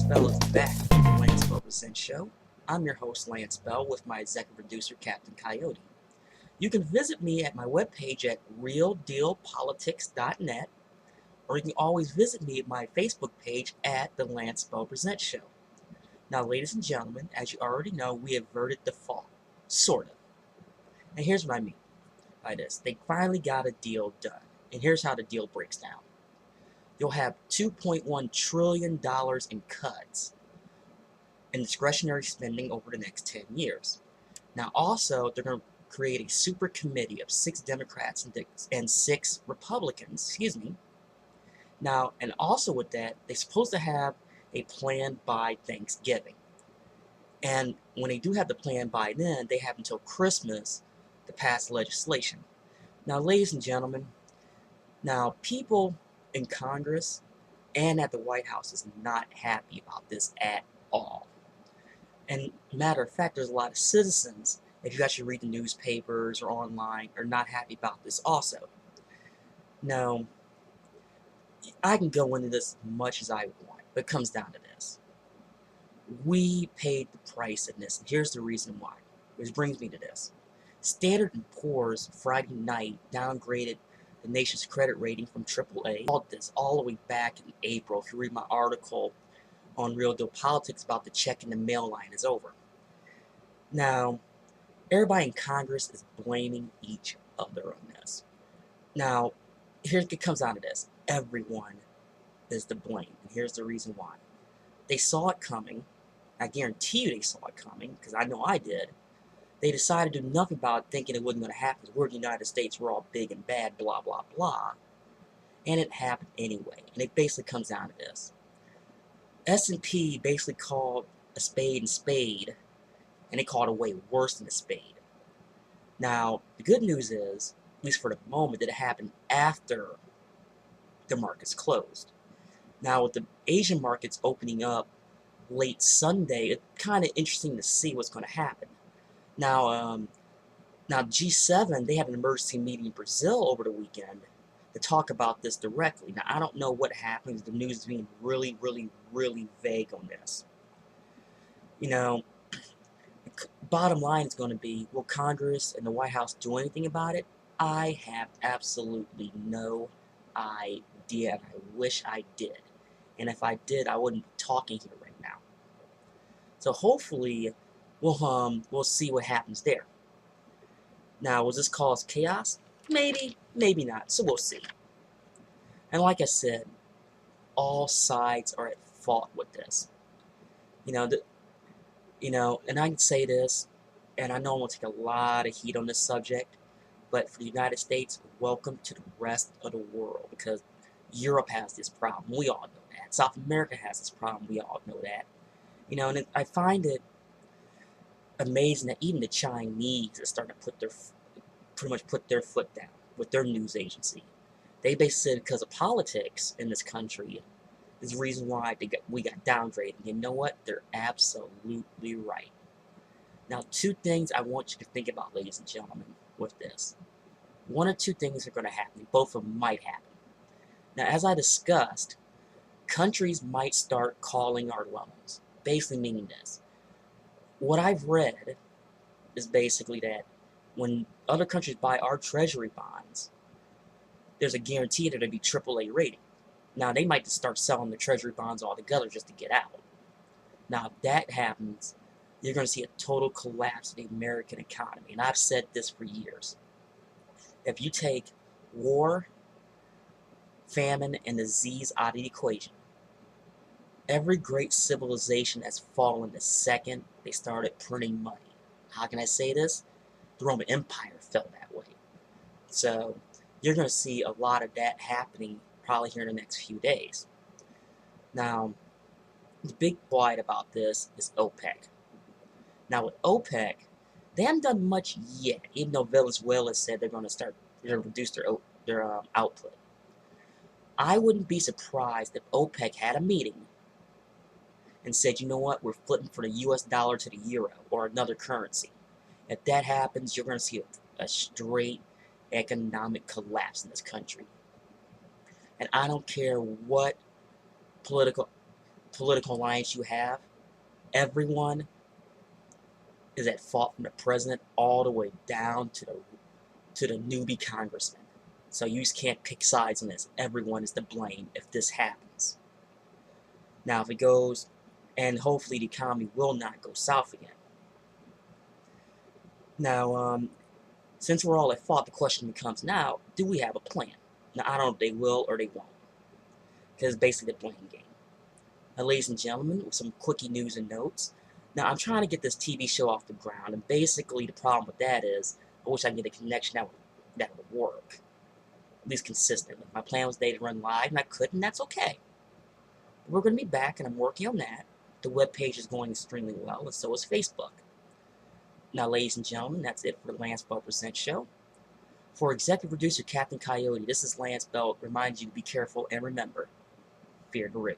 Lance Bell is back with the Lance Bell Presents Show. I'm your host, Lance Bell, with my executive producer, Captain Coyote. You can visit me at my webpage at realdealpolitics.net, or you can always visit me at my Facebook page at the Lance Bell Presents Show. Now, ladies and gentlemen, as you already know, we averted the fall. Sort of. And here's what I mean by this. They finally got a deal done. And here's how the deal breaks down. You'll have $2.1 trillion in cuts in discretionary spending over the next 10 years. Now, also, they're going to create a super committee of 6 Democrats and 6 Republicans, Now, and also with that, they're supposed to have a plan by Thanksgiving. And when they do have the plan by then, they have until Christmas to pass legislation. Now, ladies and gentlemen, now people in Congress and at the White House is not happy about this at all. And matter of fact, there's a lot of citizens, if you actually read the newspapers or online, are not happy about this also. Now, I can go into this as much as I want, but it comes down to this. We paid the price in this, and here's the reason why. Which brings me to this. Standard & Poor's Friday night downgraded the nation's credit rating from AAA. All the way back in April. If you read my article on Real Deal Politics about the check in the mail line is over. Now, everybody in Congress is blaming each other on this. Now, here it comes down to this. Everyone is to blame, and here's the reason why. They saw it coming. I guarantee you they saw it coming, because I know I did. They decided to do nothing about it, thinking it wasn't going to happen. We're the United States, we're all big and bad, blah, blah, blah. And it happened anyway. And it basically comes down to this. S&P basically called a spade, and they called it way worse than a spade. Now, the good news is, at least for the moment, that it happened after the markets closed. Now, with the Asian markets opening up late Sunday, it's kind of interesting to see what's going to happen. Now, G7, they had an emergency meeting in Brazil over the weekend to talk about this directly. Now, I don't know what happens. The news is being really, really, really vague on this. Bottom line is going to be, will Congress and the White House do anything about it? I have absolutely no idea, and I wish I did. And if I did, I wouldn't be talking here right now. So hopefully, we'll see what happens there. Now, will this cause chaos? Maybe, maybe not. So we'll see. And like I said, all sides are at fault with this. And I can say this, and I know I'm going to take a lot of heat on this subject, but for the United States, welcome to the rest of the world, because Europe has this problem. We all know that. South America has this problem. We all know that. And I find it amazing that even the Chinese are starting to pretty much put their foot down with their news agency. They basically said because of politics in this country is the reason why we got downgraded. And you know what? They're absolutely right. Now, 2 things I want you to think about, ladies and gentlemen, with this. 1 or 2 things are going to happen. Both of them might happen. Now, as I discussed, countries might start calling our loans. Basically meaning this. What I've read is basically that when other countries buy our treasury bonds, there's a guarantee that it'll be AAA rated. Now, they might just start selling the treasury bonds altogether just to get out. Now, if that happens, you're going to see a total collapse of the American economy. And I've said this for years. If you take war, famine, and disease out of the equation, every great civilization has fallen the second they started printing money. How can I say this? The Roman Empire fell that way. So, you're going to see a lot of that happening probably here in the next few days. Now, the big blight about this is OPEC. Now, with OPEC, they haven't done much yet, even though Venezuela said they're going to reduce their output. I wouldn't be surprised if OPEC had a meeting and said, you know what, we're flipping from the US dollar to the euro or another currency. If that happens, you're going to see a straight economic collapse in this country. And I don't care what political political alliance you have, everyone is at fault, from the president all the way down to the newbie congressman. So you just can't pick sides on this. Everyone is to blame if this happens. Now, if it goes, and hopefully the economy will not go south again. Now, since we're all at fault, the question becomes now, do we have a plan? Now, I don't know if they will or they won't, because it's basically the blame game. Now, ladies and gentlemen, with some quickie news and notes. Now, I'm trying to get this TV show off the ground, and basically the problem with that is I wish I could get a connection that would work, at least consistently. My plan was today to run live, and I couldn't, that's okay. But we're going to be back, and I'm working on that. The webpage is going extremely well, and so is Facebook. Now, ladies and gentlemen, that's it for the Lance Bell Presents show. For executive producer Captain Coyote, this is Lance Bell. Reminds you to be careful and remember, fear the root.